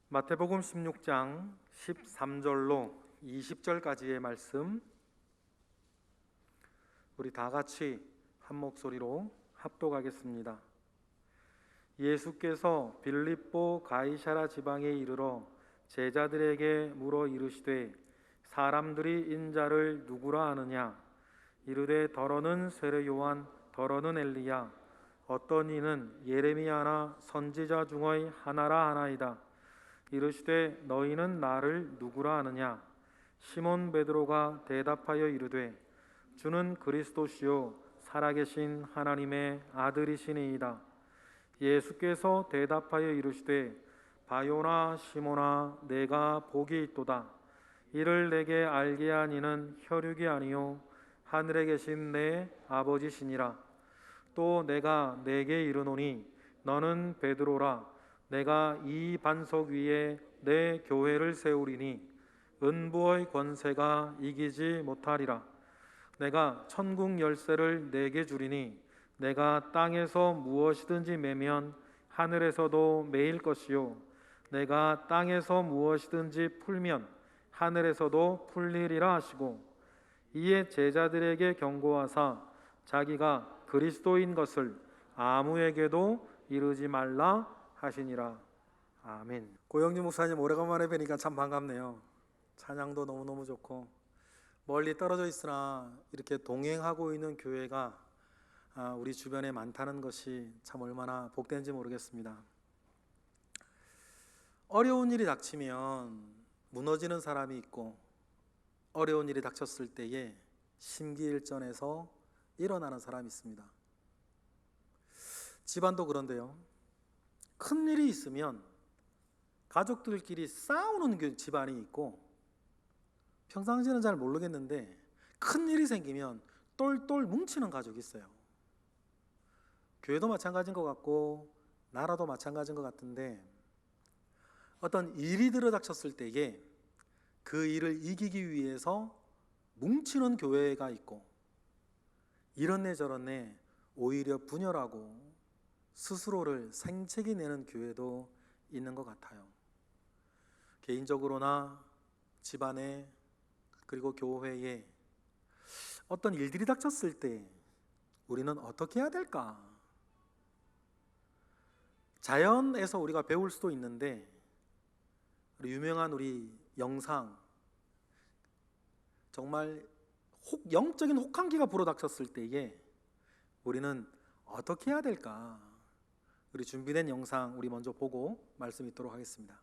마태복음 16장 13절로 20절까지의 말씀, 우리 다 같이 한 목소리로 합독하겠습니다. 예수께서 빌립보 가이사랴 지방에 이르러 제자들에게 물어 이르시되 사람들이 인자를 누구라 하느냐? 이르되 더러는 세례 요한, 더러는 엘리야, 어떤 이는 예레미야나 선지자 중의 하나라 하나이다. 이르시되 너희는 나를 누구라 하느냐? 시몬 베드로가 대답하여 이르되 주는 그리스도시요 살아계신 하나님의 아들이시니이다. 예수께서 대답하여 이르시되 바요나 시몬아, 내가 복이 있도다. 이를 내게 알게 한 이는 혈육이 아니요 하늘에 계신 내 아버지시니라. 또 내가 내게 이르노니 너는 베드로라. 내가 이 반석 위에 내 교회를 세우리니 은부의 권세가 이기지 못하리라. 내가 천국 열쇠를 내게 주리니 내가 땅에서 무엇이든지 매면 하늘에서도 매일 것이요 내가 땅에서 무엇이든지 풀면 하늘에서도 풀리리라 하시고, 이에 제자들에게 경고하사 자기가 그리스도인 것을 아무에게도 이르지 말라 하시니라. 아멘. 고영주 목사님 오래간만에 뵈니까 참 반갑네요. 찬양도 너무너무 좋고, 멀리 떨어져 있으나 이렇게 동행하고 있는 교회가 우리 주변에 많다는 것이 참 얼마나 복된지 모르겠습니다. 어려운 일이 닥치면 무너지는 사람이 있고, 어려운 일이 닥쳤을 때에 심기일전해서 일어나는 사람이 있습니다. 집안도 그런데요, 큰 일이 있으면 가족들끼리 싸우는 집안이 있고, 평상시에는 잘 모르겠는데 큰 일이 생기면 똘똘 뭉치는 가족이 있어요. 교회도 마찬가지인 것 같고 나라도 마찬가지인 것 같은데, 어떤 일이 들어닥쳤을 때에 그 일을 이기기 위해서 뭉치는 교회가 있고, 이런네 저런네 오히려 분열하고 스스로를 생채기 내는 교회도 있는 것 같아요. 개인적으로나 집안에, 그리고 교회에 어떤 일들이 닥쳤을 때 우리는 어떻게 해야 될까? 자연에서 우리가 배울 수도 있는데, 유명한 우리 영상, 정말 영적인 혹한기가 불어닥쳤을 때에 우리는 어떻게 해야 될까? 우리 준비된 영상 우리 먼저 보고 말씀 있도록 하겠습니다.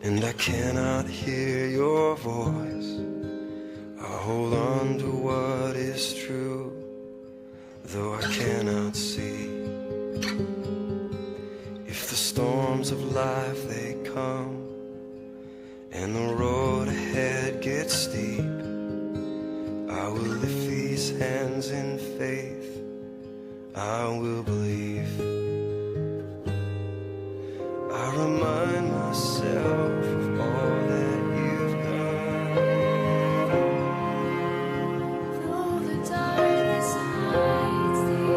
and I cannot hear your voice. I hold on to what is true, though I cannot see. If the storms of life they come, and the road ahead gets steep, I will lift these hands in faith, I will believe. I remind myself of all that you've done. Though the darkness hides thee,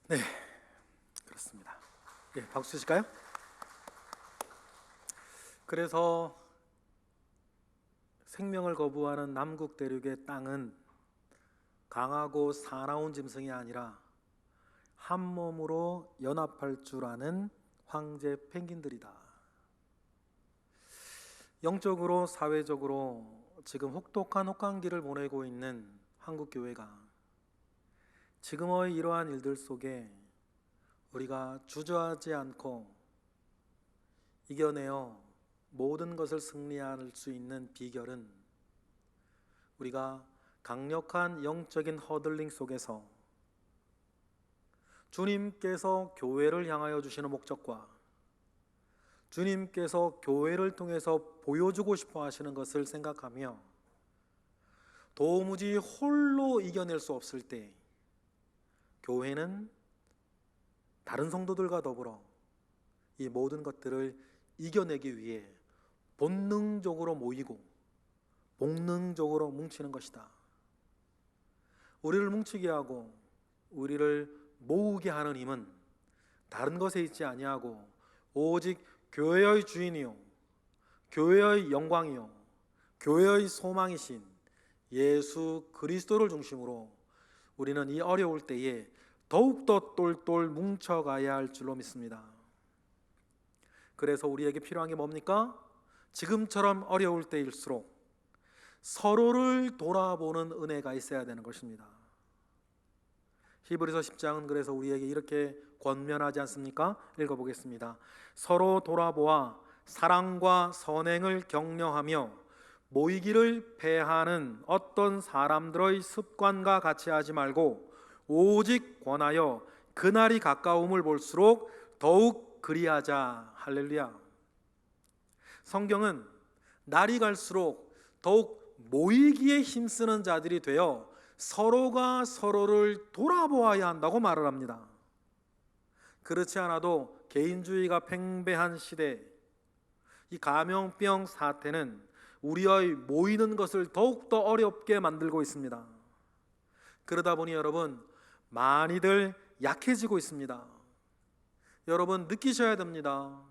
네, 그렇습니다. 예, 박수 치실까요? 그래서 생명을 거부하는 남극 대륙의 땅은 강하고 사나운 짐승이 아니라 한 몸으로 연합할 줄 아는 황제 펭귄들이다. 영적으로 사회적으로 지금 혹독한 혹한기를 보내고 있는 한국 교회가 지금의 이러한 일들 속에 우리가 주저하지 않고 이겨내어 모든 것을 승리할 수 있는 비결은 우리가 강력한 영적인 허들링 속에서 주님께서 교회를 향하여 주시는 목적과 주님께서 교회를 통해서 보여주고 싶어 하시는 것을 생각하며 도무지 홀로 이겨낼 수 없을 때 교회는 다른 성도들과 더불어 이 모든 것들을 이겨내기 위해 본능적으로 모이고 본능적으로 뭉치는 것이다. 우리를 뭉치게 하고 우리를 모으게 하는 힘은 다른 것에 있지 아니하고 오직 교회의 주인이요 교회의 영광이요 교회의 소망이신 예수 그리스도를 중심으로 우리는 이 어려울 때에 더욱더 똘똘 뭉쳐가야 할 줄로 믿습니다. 그래서 우리에게 필요한 게 뭡니까? 지금처럼 어려울 때일수록 서로를 돌아보는 은혜가 있어야 되는 것입니다. 히브리서 10장은 그래서 우리에게 이렇게 권면하지 않습니까? 읽어보겠습니다. 서로 돌아보아 사랑과 선행을 격려하며 모이기를 패하는 어떤 사람들의 습관과 같이 하지 말고 오직 권하여 그날이 가까움을 볼수록 더욱 그리하자. 할렐루야. 성경은 날이 갈수록 더욱 모이기에 힘쓰는 자들이 되어 서로가 서로를 돌아보아야 한다고 말을 합니다. 그렇지 않아도 개인주의가 팽배한 시대, 이 감염병 사태는 우리의 모이는 것을 더욱더 어렵게 만들고 있습니다. 그러다 보니 여러분, 많이들 약해지고 있습니다. 여러분 느끼셔야 됩니다.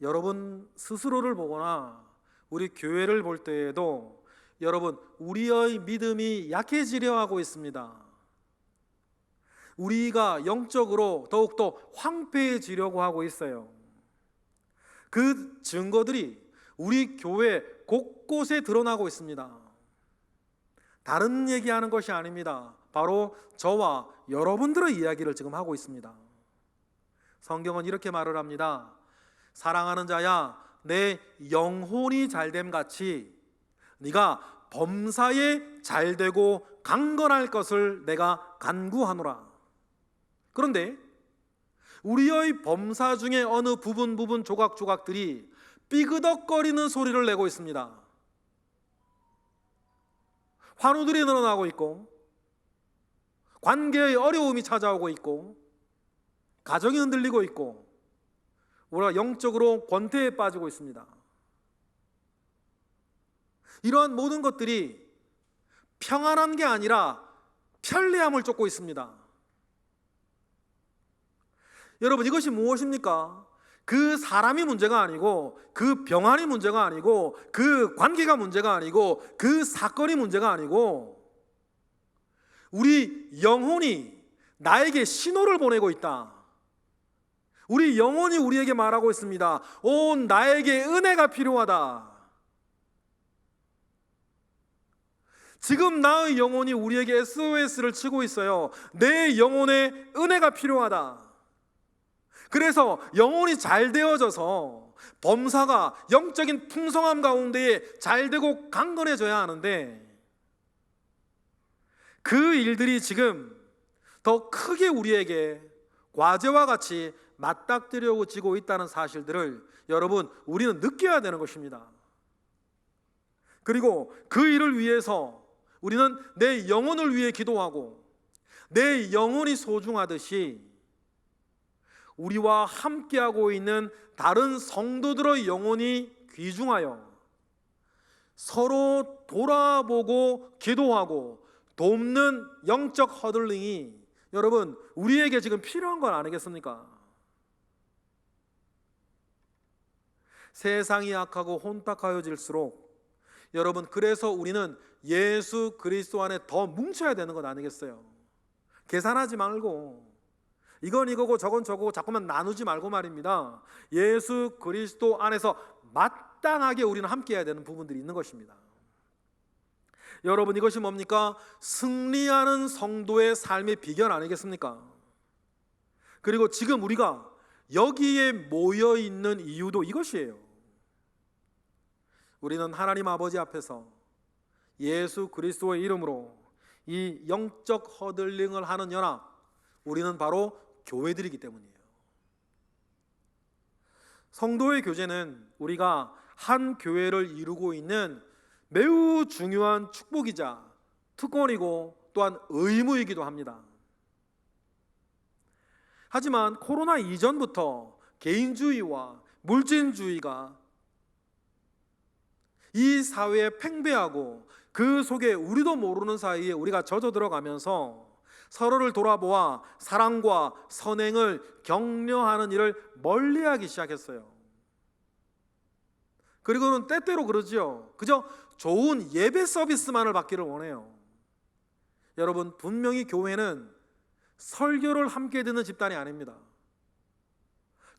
여러분 스스로를 보거나 우리 교회를 볼 때에도 여러분, 우리의 믿음이 약해지려 하고 있습니다. 우리가 영적으로 더욱더 황폐해지려고 하고 있어요. 그 증거들이 우리 교회 곳곳에 드러나고 있습니다. 다른 얘기하는 것이 아닙니다. 바로 저와 여러분들의 이야기를 지금 하고 있습니다. 성경은 이렇게 말을 합니다. 사랑하는 자야, 내 영혼이 잘됨 같이 네가 범사에 잘되고 강건할 것을 내가 간구하노라. 그런데 우리의 범사 중에 어느 부분 조각조각들이 삐그덕거리는 소리를 내고 있습니다. 환우들이 늘어나고 있고, 관계의 어려움이 찾아오고 있고, 가정이 흔들리고 있고, 우리가 영적으로 권태에 빠지고 있습니다. 이러한 모든 것들이 평안한 게 아니라 편리함을 쫓고 있습니다. 여러분, 이것이 무엇입니까? 그 사람이 문제가 아니고, 그 병환이 문제가 아니고, 그 관계가 문제가 아니고, 그 사건이 문제가 아니고, 우리 영혼이 나에게 신호를 보내고 있다. 우리 영혼이 우리에게 말하고 있습니다. 오, 나에게 은혜가 필요하다. 지금 나의 영혼이 우리에게 SOS를 치고 있어요. 내 영혼에 은혜가 필요하다. 그래서 영혼이 잘 되어져서 범사가 영적인 풍성함 가운데에 잘 되고 강건해져야 하는데, 그 일들이 지금 더 크게 우리에게 과제와 같이 맞닥뜨려지고 있다는 사실들을 여러분, 우리는 느껴야 되는 것입니다. 그리고 그 일을 위해서 우리는 내 영혼을 위해 기도하고, 내 영혼이 소중하듯이 우리와 함께하고 있는 다른 성도들의 영혼이 귀중하여 서로 돌아보고 기도하고 돕는 영적 허들링이 여러분, 우리에게 지금 필요한 건 아니겠습니까? 세상이 악하고 혼탁하여질수록 여러분, 그래서 우리는 예수 그리스도 안에 더 뭉쳐야 되는 것 아니겠어요? 계산하지 말고, 이건 이거고 저건 저거고 자꾸만 나누지 말고 말입니다. 예수 그리스도 안에서 마땅하게 우리는 함께 해야 되는 부분들이 있는 것입니다. 여러분, 이것이 뭡니까? 승리하는 성도의 삶의 비결 아니겠습니까? 그리고 지금 우리가 여기에 모여 있는 이유도 이것이에요. 우리는 하나님 아버지 앞에서 예수 그리스도의 이름으로 이 영적 허들링을 하는 연합, 우리는 바로 교회들이기 때문이에요. 성도의 교제는 우리가 한 교회를 이루고 있는 매우 중요한 축복이자 특권이고 또한 의무이기도 합니다. 하지만 코로나 이전부터 개인주의와 물질주의가 이 사회에 팽배하고, 그 속에 우리도 모르는 사이에 우리가 젖어 들어가면서 서로를 돌아보아 사랑과 선행을 격려하는 일을 멀리하기 시작했어요. 그리고는 때때로 그러지요. 그저 좋은 예배 서비스만을 받기를 원해요. 여러분, 분명히 교회는 설교를 함께 듣는 집단이 아닙니다.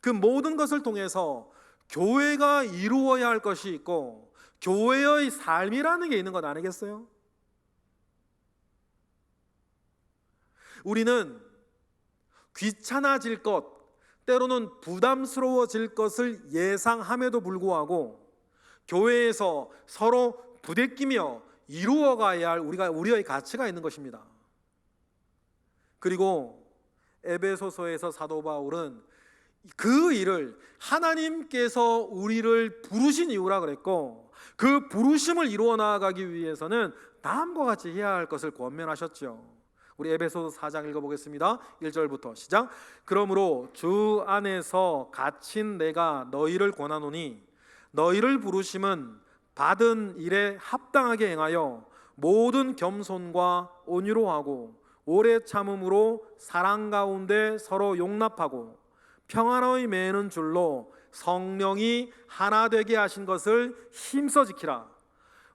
그 모든 것을 통해서 교회가 이루어야 할 것이 있고, 교회의 삶이라는 게 있는 것 아니겠어요? 우리는 귀찮아질 것, 때로는 부담스러워질 것을 예상함에도 불구하고 교회에서 서로 부대끼며 이루어가야 할 우리의 가치가 있는 것입니다. 그리고 에베소서에서 사도 바울은 그 일을 하나님께서 우리를 부르신 이유라 그랬고, 그 부르심을 이루어 나아가기 위해서는 다음과 같이 해야 할 것을 권면하셨죠. 우리 에베소서 4장 읽어보겠습니다. 1절부터 시작. 그러므로 주 안에서 갇힌 내가 너희를 권하노니 너희를 부르심은 받은 일에 합당하게 행하여 모든 겸손과 온유로 하고 오래 참음으로 사랑 가운데 서로 용납하고 평안의 매는 줄로 성령이 하나 되게 하신 것을 힘써 지키라.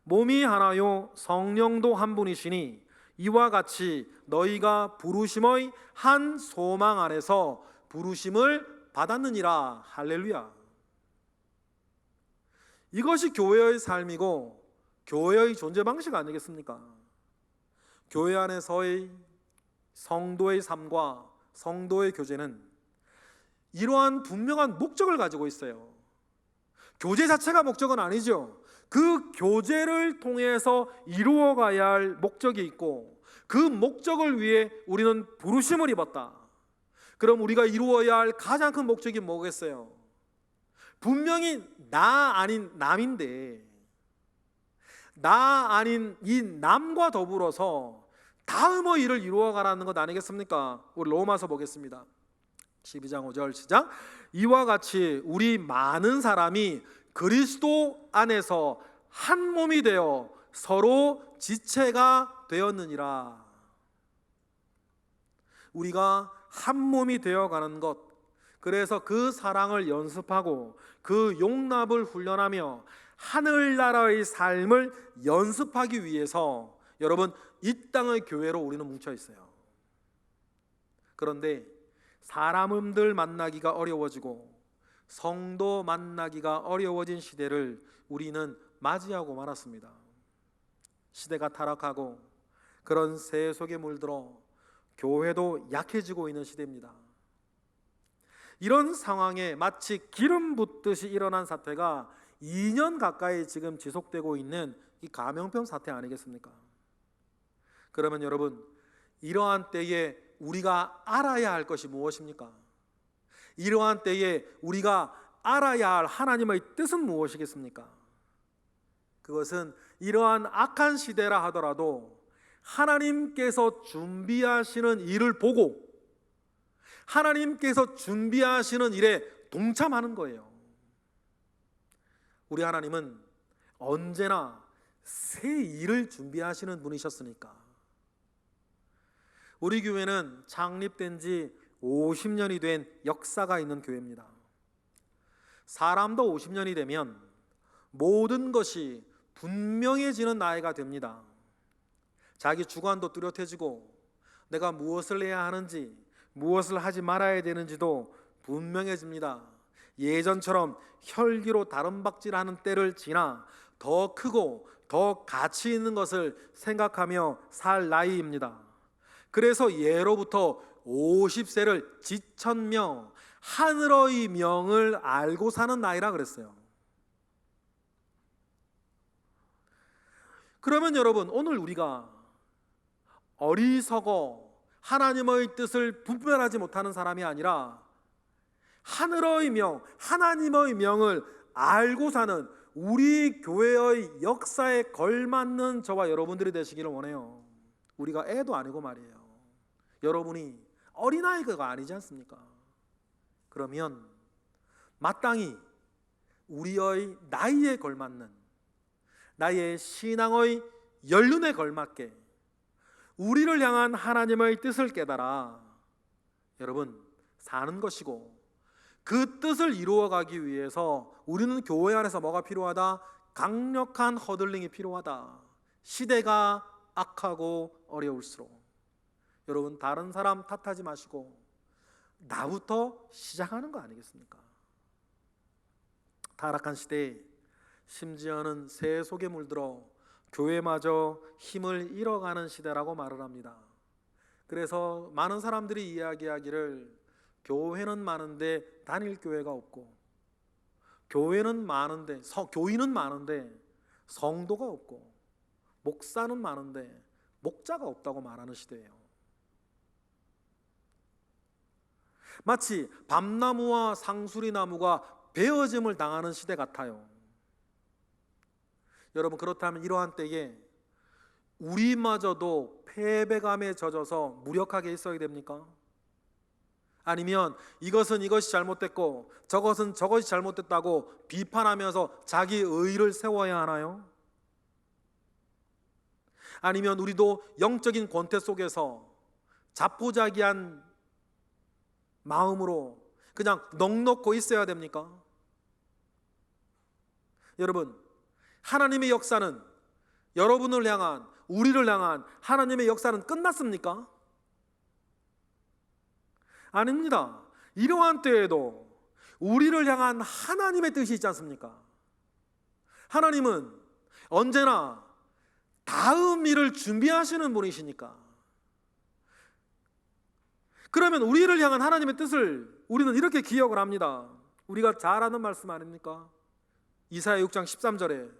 몸이 하나요 성령도 한 분이시니 이와 같이 너희가 부르심의 한 소망 안에서 부르심을 받았느니라. 할렐루야. 이것이 교회의 삶이고 교회의 존재 방식 아니겠습니까? 교회 안에서의 성도의 삶과 성도의 교제는 이러한 분명한 목적을 가지고 있어요. 교제 자체가 목적은 아니죠. 그 교제를 통해서 이루어가야 할 목적이 있고 그 목적을 위해 우리는 부르심을 입었다. 그럼 우리가 이루어야 할 가장 큰 목적이 뭐겠어요? 분명히 나 아닌 남인데 나 아닌 이 남과 더불어서 다음의 일을 이루어가라는 것 아니겠습니까? 우리 로마서 보겠습니다. 12장 5절 시작. 이와 같이 우리 많은 사람이 그리스도 안에서 한 몸이 되어 서로 지체가 되었느니라. 우리가 한 몸이 되어가는 것, 그래서 그 사랑을 연습하고 그 용납을 훈련하며 하늘나라의 삶을 연습하기 위해서 여러분 이 땅의 교회로 우리는 뭉쳐 있어요. 그런데 사람들 만나기가 어려워지고 성도 만나기가 어려워진 시대를 우리는 맞이하고 말았습니다. 시대가 타락하고 그런 새 속에 물들어 교회도 약해지고 있는 시대입니다. 이런 상황에 마치 기름 붓듯이 일어난 사태가 2년 가까이 지금 지속되고 있는 이 감염병 사태 아니겠습니까? 그러면 여러분, 이러한 때에 우리가 알아야 할 것이 무엇입니까? 이러한 때에 우리가 알아야 할 하나님의 뜻은 무엇이겠습니까? 그것은 이러한 악한 시대라 하더라도 하나님께서 준비하시는 일을 보고 하나님께서 준비하시는 일에 동참하는 거예요. 우리 하나님은 언제나 새 일을 준비하시는 분이셨으니까. 우리 교회는 창립된 지 50년이 된 역사가 있는 교회입니다. 사람도 50년이 되면 모든 것이 분명해지는 나이가 됩니다. 자기 주관도 뚜렷해지고 내가 무엇을 해야 하는지 무엇을 하지 말아야 되는지도 분명해집니다. 예전처럼 혈기로 다름박질하는 때를 지나 더 크고 더 가치 있는 것을 생각하며 살 나이입니다. 그래서 예로부터 50세를 지천명, 하늘의 명을 알고 사는 나이라 그랬어요. 그러면 여러분, 오늘 우리가 어리석어 하나님의 뜻을 분별하지 못하는 사람이 아니라 하늘의 명, 하나님의 명을 알고 사는 우리 교회의 역사에 걸맞는 저와 여러분들이 되시기를 원해요. 우리가 애도 아니고 말이에요. 여러분이 어린아이가 아니지 않습니까? 그러면 마땅히 우리의 나이에 걸맞는 나의 신앙의 연륜에 걸맞게 우리를 향한 하나님의 뜻을 깨달아 여러분 사는 것이고, 그 뜻을 이루어가기 위해서 우리는 교회 안에서 뭐가 필요하다? 강력한 허들링이 필요하다. 시대가 악하고 어려울수록 여러분 다른 사람 탓하지 마시고 나부터 시작하는 거 아니겠습니까? 타락한 시대에 심지어는 새 속에 물들어 교회마저 힘을 잃어가는 시대라고 말을 합니다. 그래서 많은 사람들이 이야기하기를 교회는 많은데 다닐 교회가 없고, 교회는 많은데 교인은 많은데 성도가 없고, 목사는 많은데 목자가 없다고 말하는 시대예요. 마치 밤나무와 상수리나무가 베어짐을 당하는 시대 같아요. 여러분, 그렇다면 이러한 때에 우리마저도 패배감에 젖어서 무력하게 있어야 됩니까? 아니면 이것은 이것이 잘못됐고 저것은 저것이 잘못됐다고 비판하면서 자기 의의를 세워야 하나요? 아니면 우리도 영적인 권태 속에서 자포자기한 마음으로 그냥 넋놓고 있어야 됩니까? 여러분, 하나님의 역사는, 여러분을 향한, 우리를 향한 하나님의 역사는 끝났습니까? 아닙니다. 이러한 때에도 우리를 향한 하나님의 뜻이 있지 않습니까? 하나님은 언제나 다음 일을 준비하시는 분이시니까. 그러면 우리를 향한 하나님의 뜻을 우리는 이렇게 기억을 합니다. 우리가 잘 아는 말씀 아닙니까? 이사야 6장 13절에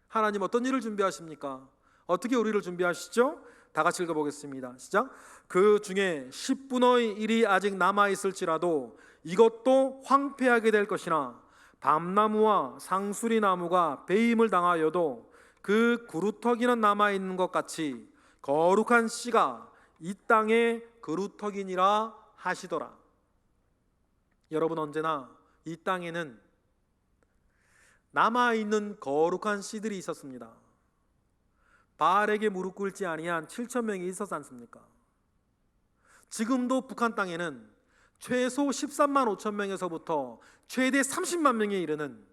하나님 어떤 일을 준비하십니까? 어떻게 우리를 준비하시죠? 다 같이 읽어보겠습니다. 시작. 그 중에 10분의 1이 아직 남아있을지라도 이것도 황폐하게 될 것이나 밤나무와 상수리 나무가 배임을 당하여도 그 그루터기는 남아있는 것 같이 거룩한 씨가 이 땅의 그루터기니라 하시더라. 여러분, 언제나 이 땅에는 남아있는 거룩한 씨들이 있었습니다. 바알에게 무릎 꿇지 아니한 7,000명이 있었지 않습니까? 지금도 북한 땅에는 최소 13만 5천 명에서부터 최대 30만 명에 이르는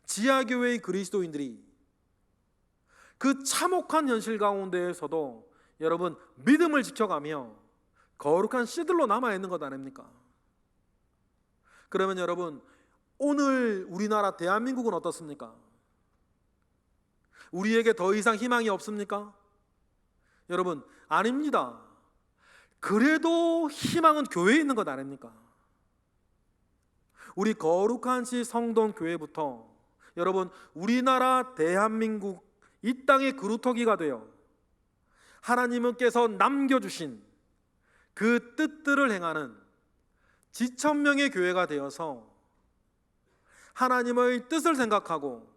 지하교회의 그리스도인들이 그 참혹한 현실 가운데에서도 여러분 믿음을 지켜가며 거룩한 씨들로 남아있는 것 아닙니까? 그러면 여러분, 오늘 우리나라 대한민국은 어떻습니까? 우리에게 더 이상 희망이 없습니까? 여러분, 아닙니다. 그래도 희망은 교회에 있는 것 아닙니까? 우리 거룩한 시 성동 교회부터 여러분, 우리나라 대한민국 이 땅의 그루터기가 되어 하나님께서 남겨주신 그 뜻들을 행하는 지천명의 교회가 되어서 하나님의 뜻을 생각하고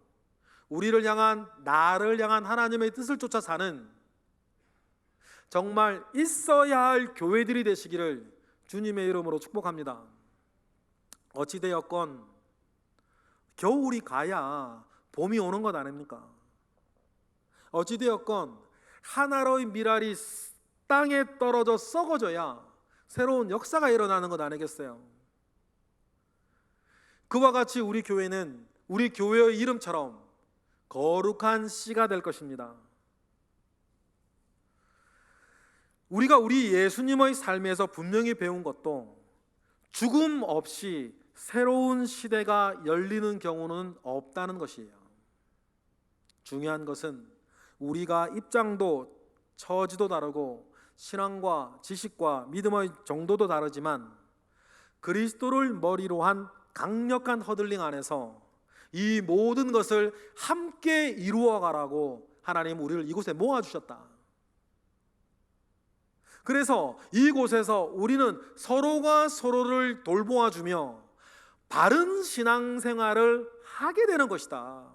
우리를 향한, 나를 향한 하나님의 뜻을 쫓아 사는 정말 있어야 할 교회들이 되시기를 주님의 이름으로 축복합니다. 어찌되었건 겨울이 가야 봄이 오는 것 아닙니까? 어찌되었건 한 알의 밀알이 땅에 떨어져 썩어져야 새로운 역사가 일어나는 것 아니겠어요? 그와 같이 우리 교회는 우리 교회의 이름처럼 거룩한 씨가 될 것입니다. 우리가 우리 예수님의 삶에서 분명히 배운 것도 죽음 없이 새로운 시대가 열리는 경우는 없다는 것이에요. 중요한 것은 우리가 입장도 처지도 다르고 신앙과 지식과 믿음의 정도도 다르지만 그리스도를 머리로 한 강력한 허들링 안에서 이 모든 것을 함께 이루어가라고 하나님 우리를 이곳에 모아주셨다. 그래서 이곳에서 우리는 서로가 서로를 돌보아주며 바른 신앙생활을 하게 되는 것이다.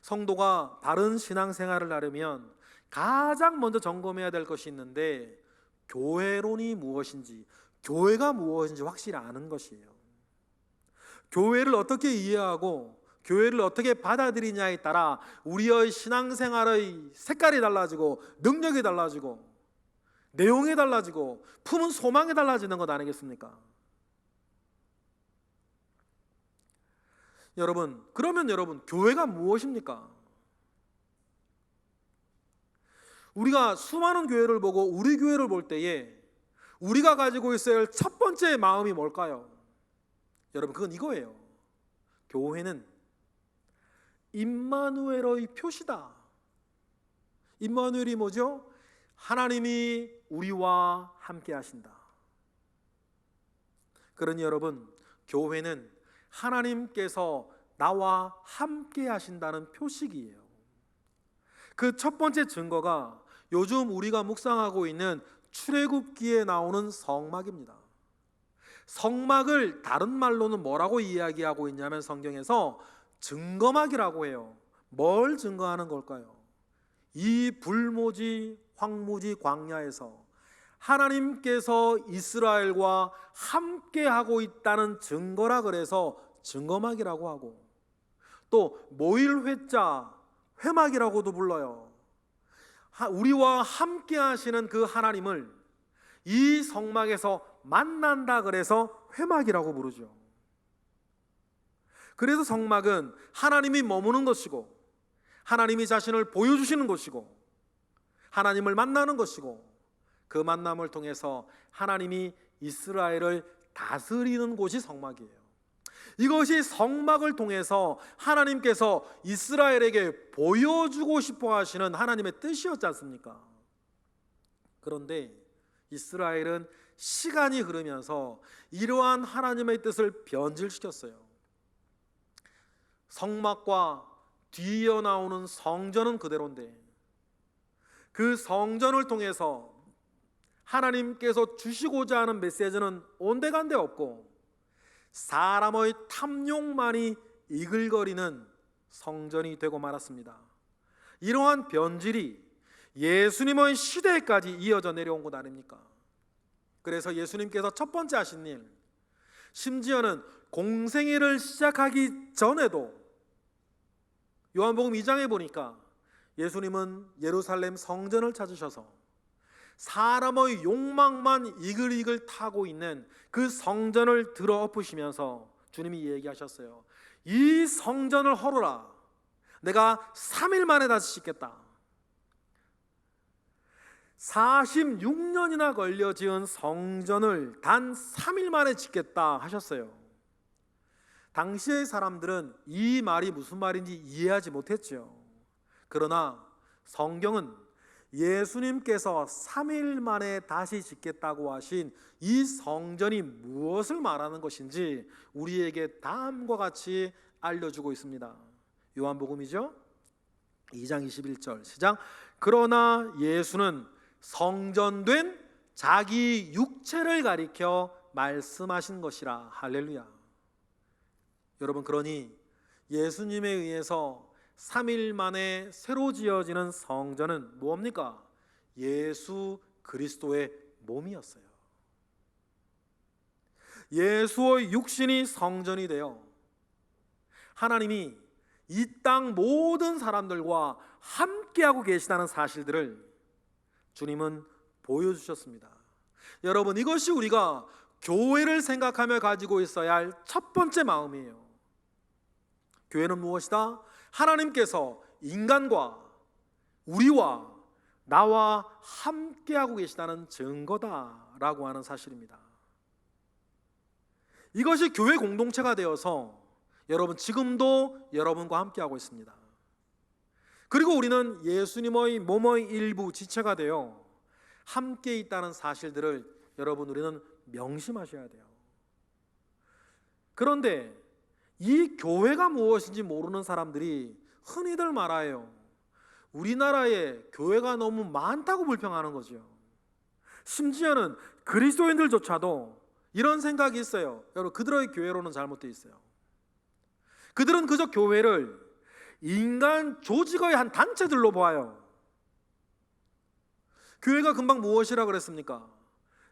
성도가 바른 신앙생활을 하려면 가장 먼저 점검해야 될 것이 있는데 교회론이 무엇인지, 교회가 무엇인지 확실히 아는 것이에요. 교회를 어떻게 이해하고 교회를 어떻게 받아들이냐에 따라 우리의 신앙생활의 색깔이 달라지고 능력이 달라지고 내용이 달라지고 품은 소망이 달라지는 것 아니겠습니까? 여러분, 그러면 여러분, 교회가 무엇입니까? 우리가 수많은 교회를 보고 우리 교회를 볼 때에 우리가 가지고 있어야 할 첫 번째 마음이 뭘까요? 여러분, 그건 이거예요. 교회는 임마누엘의 표시다. 임마누엘이 뭐죠? 하나님이 우리와 함께 하신다. 그러니 여러분, 교회는 하나님께서 나와 함께 하신다는 표식이에요. 그 첫 번째 증거가 요즘 우리가 묵상하고 있는 출애굽기에 나오는 성막입니다. 성막을 다른 말로는 뭐라고 이야기하고 있냐면 성경에서 증거막이라고 해요. 뭘 증거하는 걸까요? 이 불모지 황무지 광야에서 하나님께서 이스라엘과 함께하고 있다는 증거라 그래서 증거막이라고 하고, 또 모일회자, 회막이라고도 불러요. 우리와 함께 하시는 그 하나님을 이 성막에서 만난다 그래서 회막이라고 부르죠. 그래서 성막은 하나님이 머무는 것이고, 하나님이 자신을 보여주시는 것이고, 하나님을 만나는 것이고, 그 만남을 통해서 하나님이 이스라엘을 다스리는 곳이 성막이에요. 이것이 성막을 통해서 하나님께서 이스라엘에게 보여주고 싶어 하시는 하나님의 뜻이었지 않습니까? 그런데 이스라엘은 시간이 흐르면서 이러한 하나님의 뜻을 변질시켰어요. 성막과 뒤이어 나오는 성전은 그대로인데, 그 성전을 통해서 하나님께서 주시고자 하는 메시지는 온데간데 없고, 사람의 탐욕만이 이글거리는 성전이 되고 말았습니다. 이러한 변질이 예수님의 시대까지 이어져 내려온 것 아닙니까? 그래서 예수님께서 첫 번째 하신 일, 심지어는 공생애를 시작하기 전에도 요한복음 2장에 보니까 예수님은 예루살렘 성전을 찾으셔서 사람의 욕망만 이글이글 타고 있는 그 성전을 들어 엎으시면서 주님이 얘기하셨어요. 이 성전을 헐어라. 내가 3일 만에 다시 짓겠다. 46년이나 걸려 지은 성전을 단 3일 만에 짓겠다 하셨어요. 당시의 사람들은 이 말이 무슨 말인지 이해하지 못했죠. 그러나 성경은 예수님께서 3일 만에 다시 짓겠다고 하신 이 성전이 무엇을 말하는 것인지 우리에게 다음과 같이 알려주고 있습니다. 요한복음이죠. 2장 21절 시작. 그러나 예수는 성전된 자기 육체를 가리켜 말씀하신 것이라. 할렐루야. 여러분, 그러니 예수님에 의해서 3일 만에 새로 지어지는 성전은 뭡니까? 예수 그리스도의 몸이었어요. 예수의 육신이 성전이 되어 하나님이 이 땅 모든 사람들과 함께하고 계시다는 사실들을 주님은 보여주셨습니다. 여러분, 이것이 우리가 교회를 생각하며 가지고 있어야 할 첫 번째 마음이에요. 교회는 무엇이다? 하나님께서 인간과 우리와 나와 함께하고 계시다는 증거다라고 하는 사실입니다. 이것이 교회 공동체가 되어서 여러분 지금도 여러분과 함께하고 있습니다. 그리고 우리는 예수님의 몸의 일부 지체가 되어 함께 있다는 사실들을 여러분 우리는 명심하셔야 돼요. 그런데 이 교회가 무엇인지 모르는 사람들이 흔히들 말해요. 우리나라에 교회가 너무 많다고 불평하는 거죠. 심지어는 그리스도인들조차도 이런 생각이 있어요. 여러분, 그들의 교회로는 잘못되어 있어요. 그들은 그저 교회를 인간 조직의 한 단체들로 봐요. 교회가 금방 무엇이라 그랬습니까?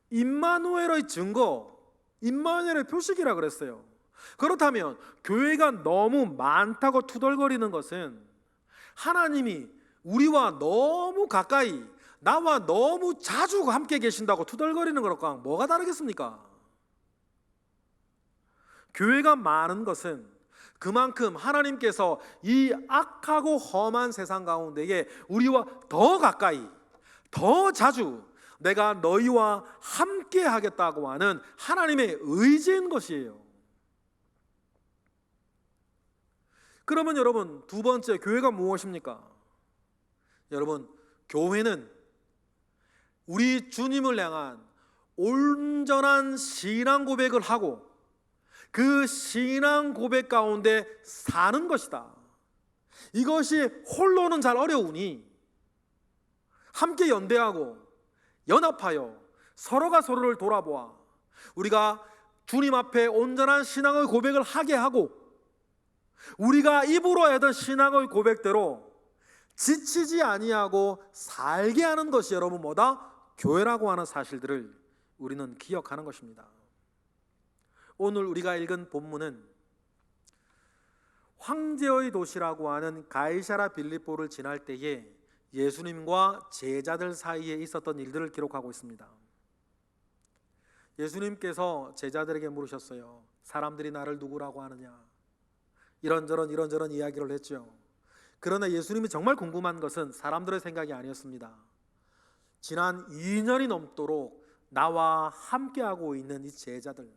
임마누엘의 증거, 임마누엘의 표식이라 그랬어요. 그렇다면 교회가 너무 많다고 투덜거리는 것은 하나님이 우리와 너무 가까이, 나와 너무 자주 함께 계신다고 투덜거리는 것과 뭐가 다르겠습니까? 교회가 많은 것은 그만큼 하나님께서 이 악하고 험한 세상 가운데에 우리와 더 가까이, 더 자주 내가 너희와 함께 하겠다고 하는 하나님의 의지인 것이에요. 그러면 여러분, 두 번째, 교회가 무엇입니까? 여러분, 교회는 우리 주님을 향한 온전한 신앙 고백을 하고 그 신앙 고백 가운데 사는 것이다. 이것이 홀로는 잘 어려우니 함께 연대하고 연합하여 서로가 서로를 돌아보아 우리가 주님 앞에 온전한 신앙의 고백을 하게 하고 우리가 입으로 하던 신앙의 고백대로 지치지 아니하고 살게 하는 것이 여러분 뭐다? 교회라고 하는 사실들을 우리는 기억하는 것입니다. 오늘 우리가 읽은 본문은 황제의 도시라고 하는 가이사라 빌립보를 지날 때에 예수님과 제자들 사이에 있었던 일들을 기록하고 있습니다. 예수님께서 제자들에게 물으셨어요. 사람들이 나를 누구라고 하느냐? 이런저런 이야기를 했죠. 그러나 예수님이 정말 궁금한 것은 사람들의 생각이 아니었습니다. 지난 2년이 넘도록 나와 함께하고 있는 이 제자들,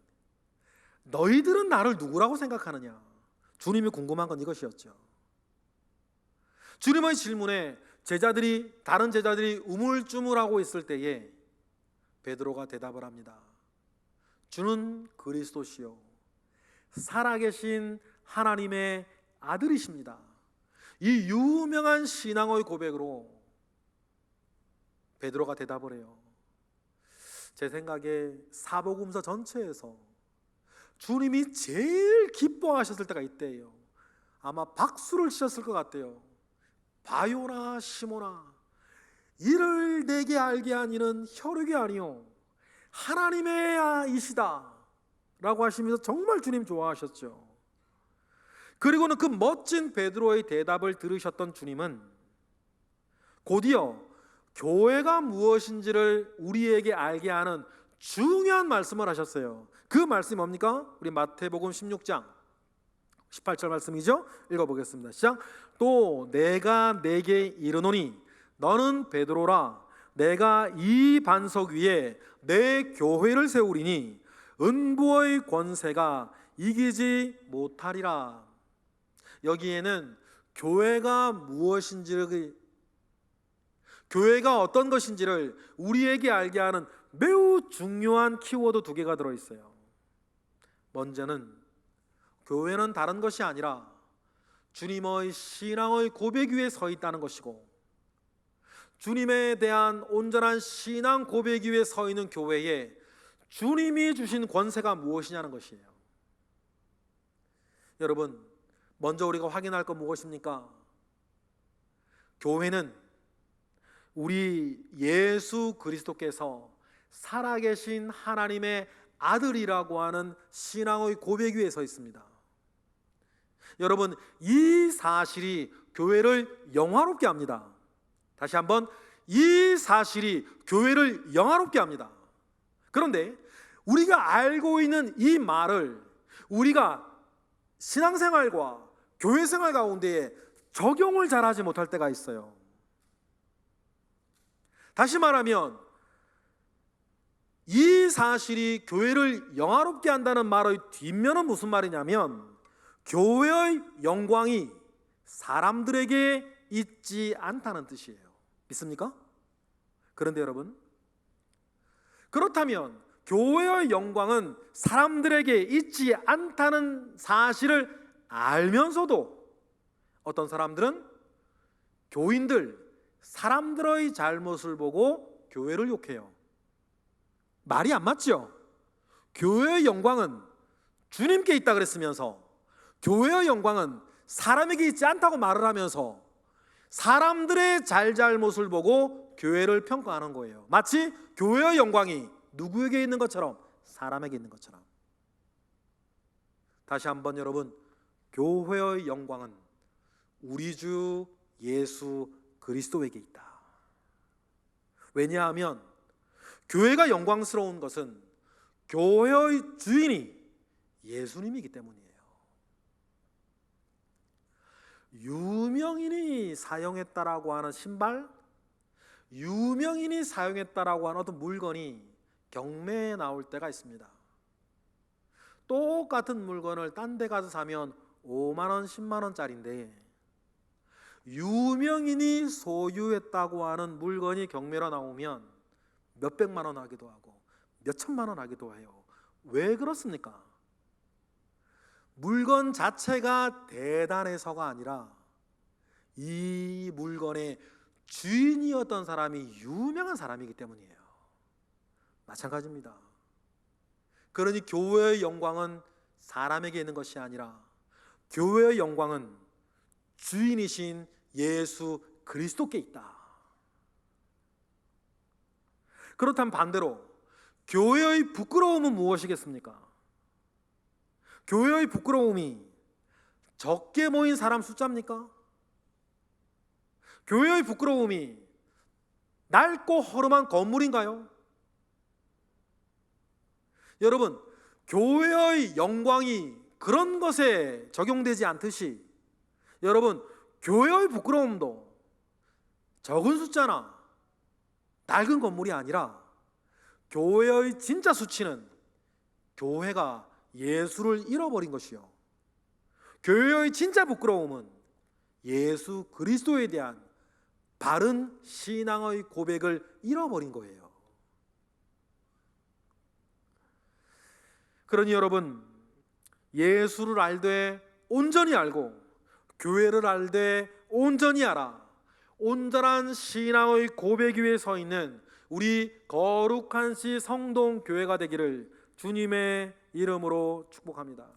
너희들은 나를 누구라고 생각하느냐? 주님이 궁금한 건 이것이었죠. 주님의 질문에 다른 제자들이 우물쭈물하고 있을 때에 베드로가 대답을 합니다. 주는 그리스도시요 살아계신 하나님의 아들이십니다. 이 유명한 신앙의 고백으로 베드로가 대답을 해요. 제 생각에 사복음서 전체에서 주님이 제일 기뻐하셨을 때가 이때예요. 아마 박수를 치셨을 것 같아요. 바요나 시모나, 이를 내게 알게 한 이는 혈육이 아니요 하나님의 아이시다 라고 하시면서 정말 주님 좋아하셨죠. 그리고는 그 멋진 베드로의 대답을 들으셨던 주님은 곧이어 교회가 무엇인지를 우리에게 알게 하는 중요한 말씀을 하셨어요. 그 말씀이 뭡니까? 우리 마태복음 16장 18절 말씀이죠. 읽어보겠습니다. 시작. 또 내가 내게 이르노니 너는 베드로라. 내가 이 반석 위에 내 교회를 세우리니 은부의 권세가 이기지 못하리라. 여기에는 교회가 무엇인지를, 교회가 어떤 것인지를 우리에게 알게 하는 매우 중요한 키워드 2개가 들어있어요. 먼저는 교회는 다른 것이 아니라 주님의 신앙의 고백 위에 서 있다는 것이고, 주님에 대한 온전한 신앙 고백 위에 서 있는 교회에 주님이 주신 권세가 무엇이냐는 것이에요. 여러분, 먼저 우리가 확인할 건 무엇입니까? 교회는 우리 예수 그리스도께서 살아계신 하나님의 아들이라고 하는 신앙의 고백 위에 서 있습니다. 여러분, 이 사실이 교회를 영화롭게 합니다. 다시 한번, 이 사실이 교회를 영화롭게 합니다. 그런데 우리가 알고 있는 이 말을 우리가 신앙생활과 교회생활 가운데에 적용을 잘하지 못할 때가 있어요. 다시 말하면 이 사실이 교회를 영화롭게 한다는 말의 뒷면은 무슨 말이냐면, 교회의 영광이 사람들에게 있지 않다는 뜻이에요. 믿습니까? 그런데 여러분, 그렇다면 교회의 영광은 사람들에게 있지 않다는 사실을 알면서도 어떤 사람들은 교인들, 사람들의 잘못을 보고 교회를 욕해요. 말이 안 맞죠? 교회의 영광은 주님께 있다 그랬으면서 교회의 영광은 사람에게 있지 않다고 말을 하면서 사람들의 잘못을 보고 교회를 평가하는 거예요. 마치 교회의 영광이 누구에게 있는 것처럼, 사람에게 있는 것처럼. 다시 한번 여러분, 교회의 영광은 우리 주 예수 그리스도에게 있다. 왜냐하면 교회가 영광스러운 것은 교회의 주인이 예수님이기 때문이에요. 유명인이 사용했다라고 하는 신발, 유명인이 사용했다라고 하는 어떤 물건이 경매에 나올 때가 있습니다. 똑같은 물건을 딴 데 가서 사면 5만 원, 10만 원짜리인데 유명인이 소유했다고 하는 물건이 경매로 나오면 몇백만 원 하기도 하고 몇천만 원 하기도 해요. 왜 그렇습니까? 물건 자체가 대단해서가 아니라 이 물건의 주인이었던 사람이 유명한 사람이기 때문이에요. 마찬가지입니다. 그러니 교회의 영광은 사람에게 있는 것이 아니라 교회의 영광은 주인이신 예수 그리스도께 있다. 그렇다면 반대로 교회의 부끄러움은 무엇이겠습니까? 교회의 부끄러움이 적게 모인 사람 숫자입니까? 교회의 부끄러움이 낡고 허름한 건물인가요? 여러분, 교회의 영광이 그런 것에 적용되지 않듯이 여러분, 교회의 부끄러움도 적은 숫자나 낡은 건물이 아니라 교회의 진짜 수치는 교회가 예수를 잃어버린 것이요, 교회의 진짜 부끄러움은 예수 그리스도에 대한 바른 신앙의 고백을 잃어버린 거예요. 그러니 여러분, 예수를 알되 온전히 알고 교회를 알되 온전히 알아 온전한 신앙의 고백 위에 서 있는 우리 거룩한 시 성동교회가 되기를 주님의 이름으로 축복합니다.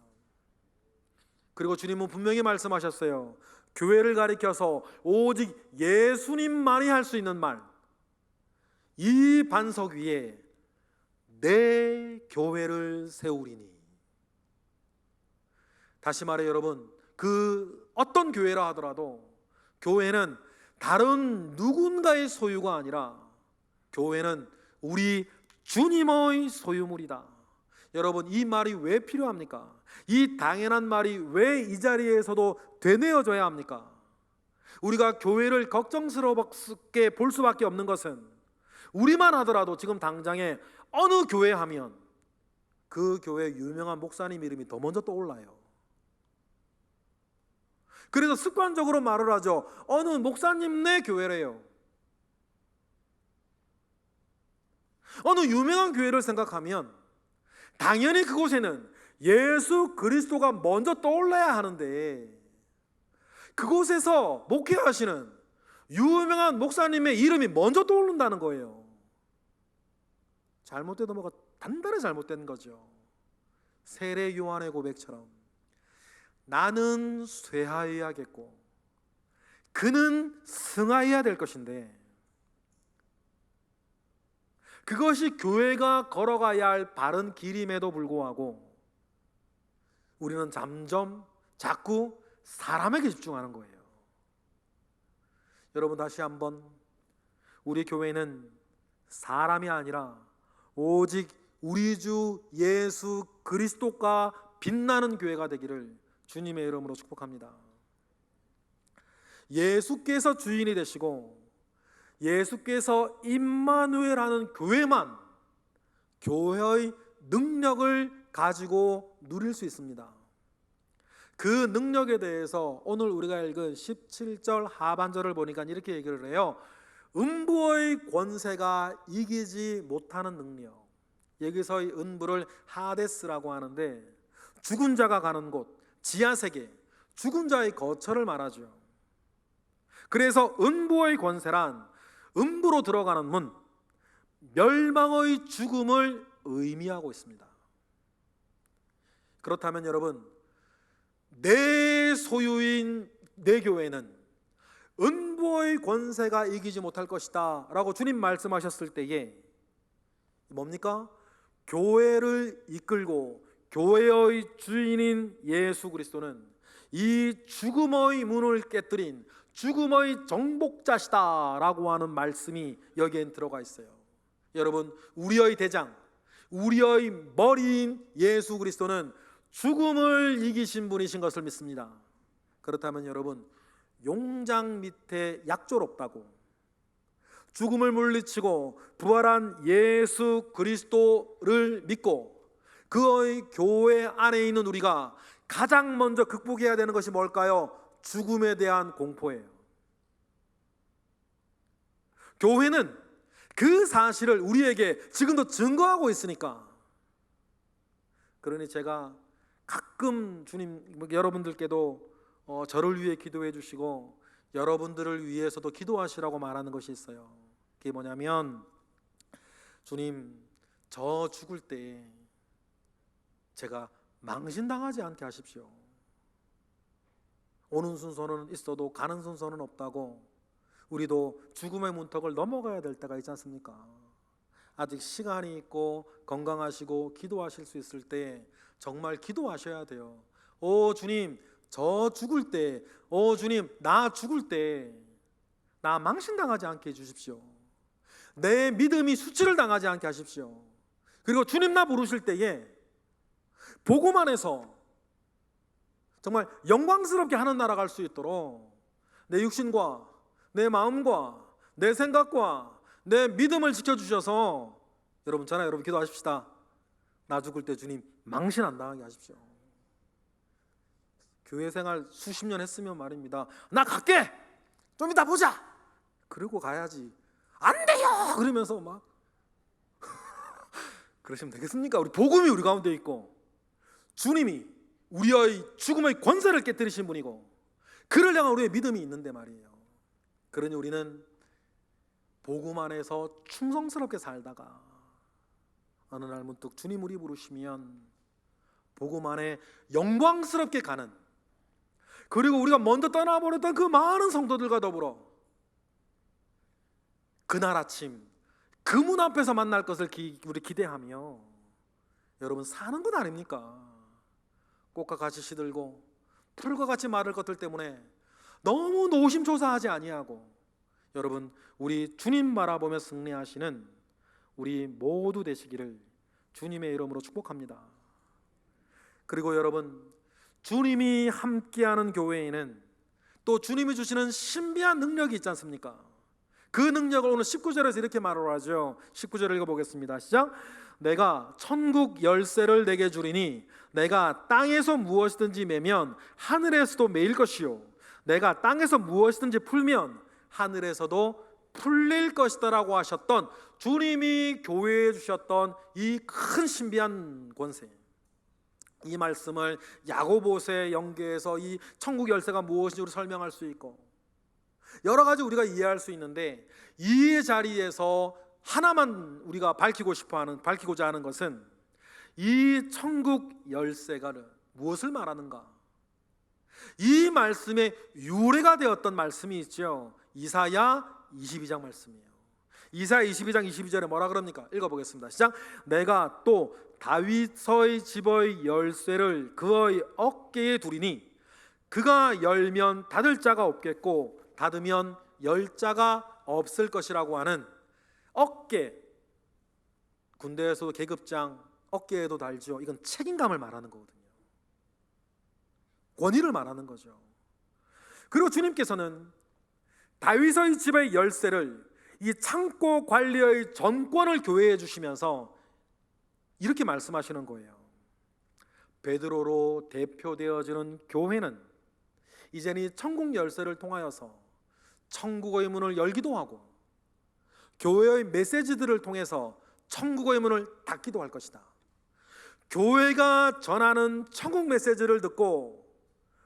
그리고 주님은 분명히 말씀하셨어요. 교회를 가리켜서 오직 예수님만이 할 수 있는 말, 이 반석 위에 내 교회를 세우리니. 다시 말해 여러분, 그 어떤 교회라 하더라도 교회는 다른 누군가의 소유가 아니라 교회는 우리 주님의 소유물이다. 여러분, 이 말이 왜 필요합니까? 이 당연한 말이 왜 이 자리에서도 되뇌어져야 합니까? 우리가 교회를 걱정스럽게 볼 수밖에 없는 것은 우리만 하더라도 지금 당장에 어느 교회 하면 그 교회 유명한 목사님 이름이 더 먼저 떠올라요. 그래서 습관적으로 말을 하죠. 어느 목사님네 교회래요. 어느 유명한 교회를 생각하면 당연히 그곳에는 예수 그리스도가 먼저 떠올라야 하는데 그곳에서 목회하시는 유명한 목사님의 이름이 먼저 떠오른다는 거예요. 잘못된 뭐가 단단히 잘못된 거죠. 세례 요한의 고백처럼 나는 쇠하여야겠고 그는 승하여야 될 것인데, 그것이 교회가 걸어가야 할 바른 길임에도 불구하고 우리는 점점 자꾸 사람에게 집중하는 거예요. 여러분, 다시 한번 우리 교회는 사람이 아니라 오직 우리 주 예수 그리스도가 빛나는 교회가 되기를 주님의 이름으로 축복합니다. 예수께서 주인이 되시고 예수께서 임마누엘하는 교회만 교회의 능력을 가지고 누릴 수 있습니다. 그 능력에 대해서 오늘 우리가 읽은 17절 하반절을 보니까 이렇게 얘기를 해요. 음부의 권세가 이기지 못하는 능력. 여기서의 음부를 하데스라고 하는데 죽은 자가 가는 곳, 지하세계, 죽은 자의 거처를 말하죠. 그래서 음부의 권세란 음부로 들어가는 문, 멸망의 죽음을 의미하고 있습니다. 그렇다면 여러분, 내 소유인 내 교회는 음부의 권세가 이기지 못할 것이다 라고 주님 말씀하셨을 때에 뭡니까? 교회를 이끌고 교회의 주인인 예수 그리스도는 이 죽음의 문을 깨뜨린 죽음의 정복자시다 라고 하는 말씀이 여기엔 들어가 있어요. 여러분, 우리의 대장, 우리의 머리인 예수 그리스도는 죽음을 이기신 분이신 것을 믿습니다. 그렇다면 여러분, 용장 밑에 약졸 없다고, 죽음을 물리치고 부활한 예수 그리스도를 믿고 그의 교회 안에 있는 우리가 가장 먼저 극복해야 되는 것이 뭘까요? 죽음에 대한 공포예요. 교회는 그 사실을 우리에게 지금도 증거하고 있으니까. 그러니 제가 가끔 주님 여러분들께도 저를 위해 기도해 주시고 여러분들을 위해서도 기도하시라고 말하는 것이 있어요. 그게 뭐냐면, 주님, 저 죽을 때 제가 망신당하지 않게 하십시오. 오는 순서는 있어도 가는 순서는 없다고 우리도 죽음의 문턱을 넘어가야 될 때가 있지 않습니까? 아직 시간이 있고 건강하시고 기도하실 수 있을 때 정말 기도하셔야 돼요. 오 주님, 저 죽을 때, 오 주님, 나 죽을 때 나 망신당하지 않게 해주십시오. 내 믿음이 수치를 당하지 않게 하십시오. 그리고 주님 나 부르실 때에 복음 안에서 정말 영광스럽게 하는 나라 갈 수 있도록 내 육신과 내 마음과 내 생각과 내 믿음을 지켜주셔서 여러분, 저나 여러분 기도하십시다. 나 죽을 때 주님 망신 안 당하게 하십시오. 교회 생활 수십 년 했으면 말입니다. 나 갈게. 좀 이따 보자. 그러고 가야지. 안 돼요. 그러면서 막 그러시면 되겠습니까? 우리 복음이 우리 가운데 있고 주님이 우리의 죽음의 권세를 깨뜨리신 분이고 그를 향한 우리의 믿음이 있는데 말이에요. 그러니 우리는 복음 안에서 충성스럽게 살다가 어느 날 문득 주님 우리 부르시면 복음 안에 영광스럽게 가는, 그리고 우리가 먼저 떠나버렸던 그 많은 성도들과 더불어 그날 아침 그 문 앞에서 만날 것을 우리 기대하며 여러분 사는 것 아닙니까? 꽃과 같이 시들고 풀과 같이 마를 것들 때문에 너무 노심초사하지 아니하고 여러분 우리 주님 바라보며 승리하시는 우리 모두 되시기를 주님의 이름으로 축복합니다. 그리고 여러분, 주님이 함께하는 교회에는 또 주님이 주시는 신비한 능력이 있지 않습니까? 그 능력을 오늘 19절에서 이렇게 말을 하죠. 19절 읽어보겠습니다. 시작. 내가 천국 열쇠를 내게 주리니 내가 땅에서 무엇이든지 매면 하늘에서도 매일 것이요 내가 땅에서 무엇이든지 풀면 하늘에서도 풀릴 것이다 라고 하셨던 주님이 교회에 주셨던 이 큰 신비한 권세, 이 말씀을 야고보서에 연계해서 이 천국 열쇠가 무엇인지 설명할 수 있고 여러 가지 우리가 이해할 수 있는데 이 자리에서 하나만 우리가 밝히고자 하는 것은 이 천국 열쇠가 무엇을 말하는가? 이 말씀의 유래가 되었던 말씀이 있죠. 이사야 22장 말씀이에요. 이사야 22장 22절에 뭐라 그럽니까? 읽어보겠습니다. 시작. 내가 또 다윗의 집의 열쇠를 그의 어깨에 두리니 그가 열면 닫을 자가 없겠고 닫으면 열 자가 없을 것이라고 하는 어깨, 군대에서도 계급장 어깨에도 달죠. 이건 책임감을 말하는 거거든요. 권위를 말하는 거죠. 그리고 주님께서는 다윗의 집의 열쇠를 이 창고 관리의 전권을 교회에 주시면서 이렇게 말씀하시는 거예요. 베드로로 대표되어지는 교회는 이제는 이 천국 열쇠를 통하여서 천국의 문을 열기도 하고 교회의 메시지들을 통해서 천국의 문을 닫기도 할 것이다. 교회가 전하는 천국 메시지를 듣고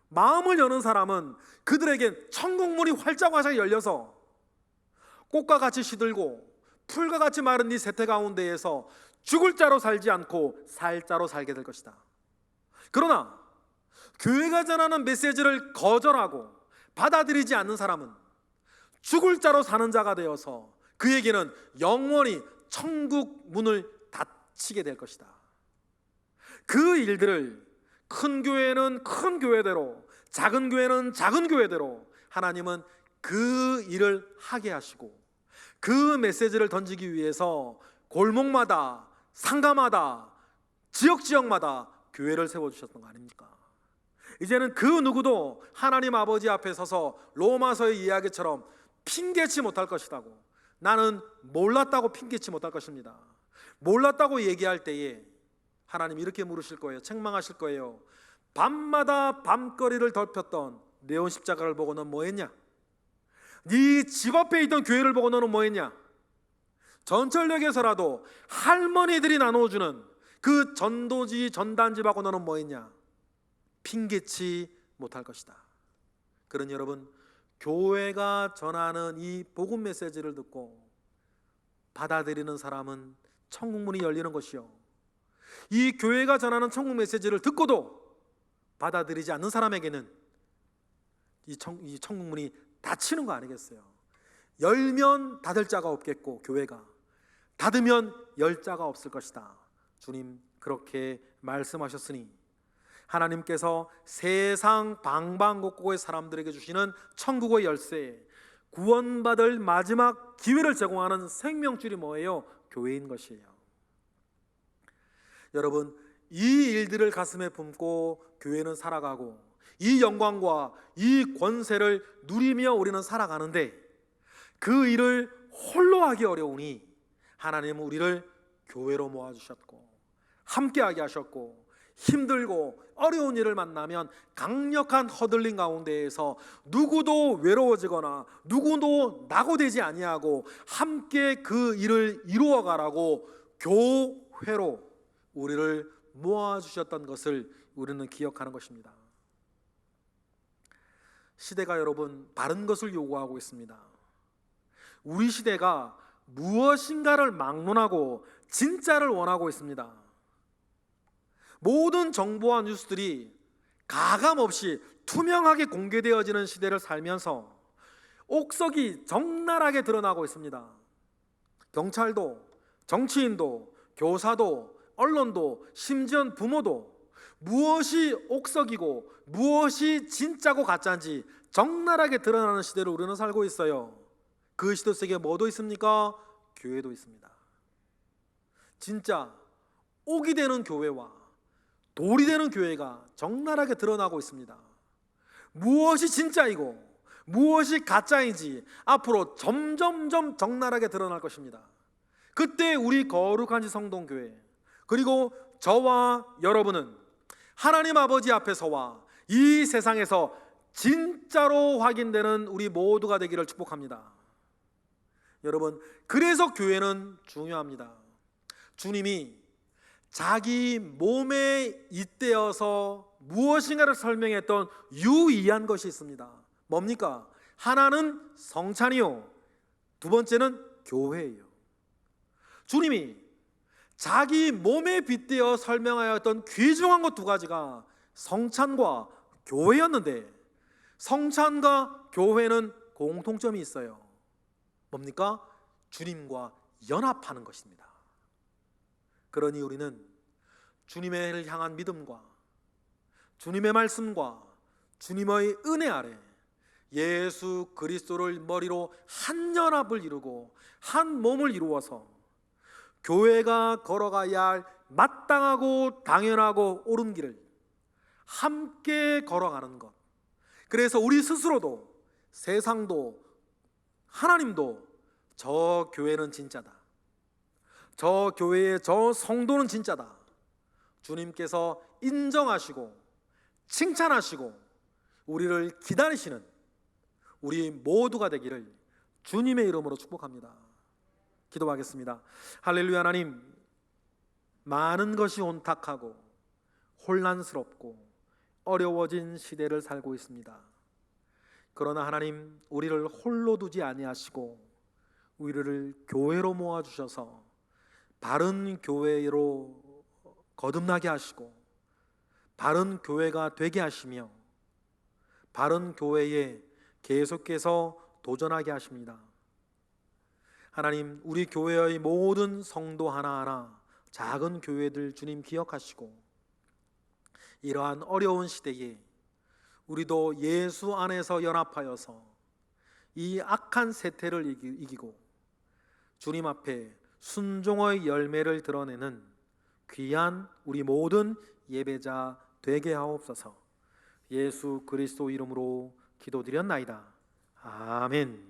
마음을 여는 사람은 그들에게 천국 문이 활짝 열려서 꽃과 같이 시들고 풀과 같이 마른 이 세태 가운데에서 죽을 자로 살지 않고 살 자로 살게 될 것이다. 그러나 교회가 전하는 메시지를 거절하고 받아들이지 않는 사람은 죽을 자로 사는 자가 되어서 그에게는 영원히 천국 문을 닫히게 될 것이다. 그 일들을 큰 교회는 큰 교회대로, 작은 교회는 작은 교회대로 하나님은 그 일을 하게 하시고 그 메시지를 던지기 위해서 골목마다, 상가마다, 지역마다 교회를 세워주셨던 거 아닙니까? 이제는 그 누구도 하나님 아버지 앞에 서서 로마서의 이야기처럼 핑계치 못할 것이라고, 나는 몰랐다고 핑계치 못할 것입니다. 몰랐다고 얘기할 때에 하나님 이렇게 물으실 거예요. 책망하실 거예요. 밤마다 밤거리를 덮였던 네온 십자가를 보고 넌 뭐했냐? 네 집 앞에 있던 교회를 보고 너는 뭐했냐? 전철역에서라도 할머니들이 나눠주는 그 전도지 전단지하고 너는 뭐했냐? 핑계치 못할 것이다. 그러니 여러분, 교회가 전하는 이 복음 메시지를 듣고 받아들이는 사람은 천국문이 열리는 것이요, 이 교회가 전하는 천국 메시지를 듣고도 받아들이지 않는 사람에게는 이 천국문이 닫히는 거 아니겠어요? 열면 닫을 자가 없겠고 교회가 닫으면 열자가 없을 것이다. 주님 그렇게 말씀하셨으니 하나님께서 세상 방방곡곡의 사람들에게 주시는 천국의 열쇠, 구원받을 마지막 기회를 제공하는 생명줄이 뭐예요? 교회인 것이에요. 여러분, 이 일들을 가슴에 품고 교회는 살아가고 이 영광과 이 권세를 누리며 우리는 살아가는데 그 일을 홀로 하기 어려우니 하나님은 우리를 교회로 모아주셨고 함께하게 하셨고 힘들고 어려운 일을 만나면 강력한 허들림 가운데에서 누구도 외로워지거나 누구도 낙오되지 아니하고 함께 그 일을 이루어가라고 교회로 우리를 모아주셨던 것을 우리는 기억하는 것입니다. 시대가 여러분 바른 것을 요구하고 있습니다. 우리 시대가 무엇인가를 막론하고 진짜를 원하고 있습니다. 모든 정보와 뉴스들이 가감없이 투명하게 공개되어지는 시대를 살면서 옥석이 적나라하게 드러나고 있습니다. 경찰도, 정치인도, 교사도, 언론도, 심지어 부모도 무엇이 옥석이고 무엇이 진짜고 가짜인지 적나라하게 드러나는 시대를 우리는 살고 있어요. 그 시대 속에 뭐도 있습니까? 교회도 있습니다. 진짜 옥이 되는 교회와 돌이 되는 교회가 적나라하게 드러나고 있습니다. 무엇이 진짜이고 무엇이 가짜인지 앞으로 점점점 적나라하게 드러날 것입니다. 그때 우리 거룩한 성동교회 그리고 저와 여러분은 하나님 아버지 앞에서와 이 세상에서 진짜로 확인되는 우리 모두가 되기를 축복합니다. 여러분, 그래서 교회는 중요합니다. 주님이 자기 몸에 잇대어서 무엇인가를 설명했던 유의한 것이 있습니다. 뭡니까? 하나는 성찬이요, 두 번째는 교회예요. 주님이 자기 몸에 빗대어 설명하였던 귀중한 것 두 가지가 성찬과 교회였는데 성찬과 교회는 공통점이 있어요. 뭡니까? 주님과 연합하는 것입니다. 그러니 우리는 주님을 향한 믿음과 주님의 말씀과 주님의 은혜 아래 예수 그리스도를 머리로 한 연합을 이루고 한 몸을 이루어서 교회가 걸어가야 할 마땅하고 당연하고 옳은 길을 함께 걸어가는 것. 그래서 우리 스스로도 세상도 하나님도 저 교회는 진짜다, 저 교회의 저 성도는 진짜다, 주님께서 인정하시고 칭찬하시고 우리를 기다리시는 우리 모두가 되기를 주님의 이름으로 축복합니다. 기도하겠습니다. 할렐루야. 하나님, 많은 것이 혼탁하고 혼란스럽고 어려워진 시대를 살고 있습니다. 그러나 하나님, 우리를 홀로 두지 아니하시고 우리를 교회로 모아주셔서 바른 교회로 거듭나게 하시고 바른 교회가 되게 하시며 바른 교회에 계속해서 도전하게 하십니다. 하나님, 우리 교회의 모든 성도 하나하나 작은 교회들 주님 기억하시고 이러한 어려운 시대에 우리도 예수 안에서 연합하여서 이 악한 세태를 이기고 주님 앞에 순종의 열매를 드러내는 귀한 우리 모든 예배자 되게 하옵소서. 예수 그리스도 이름으로 기도드렸나이다. 아멘.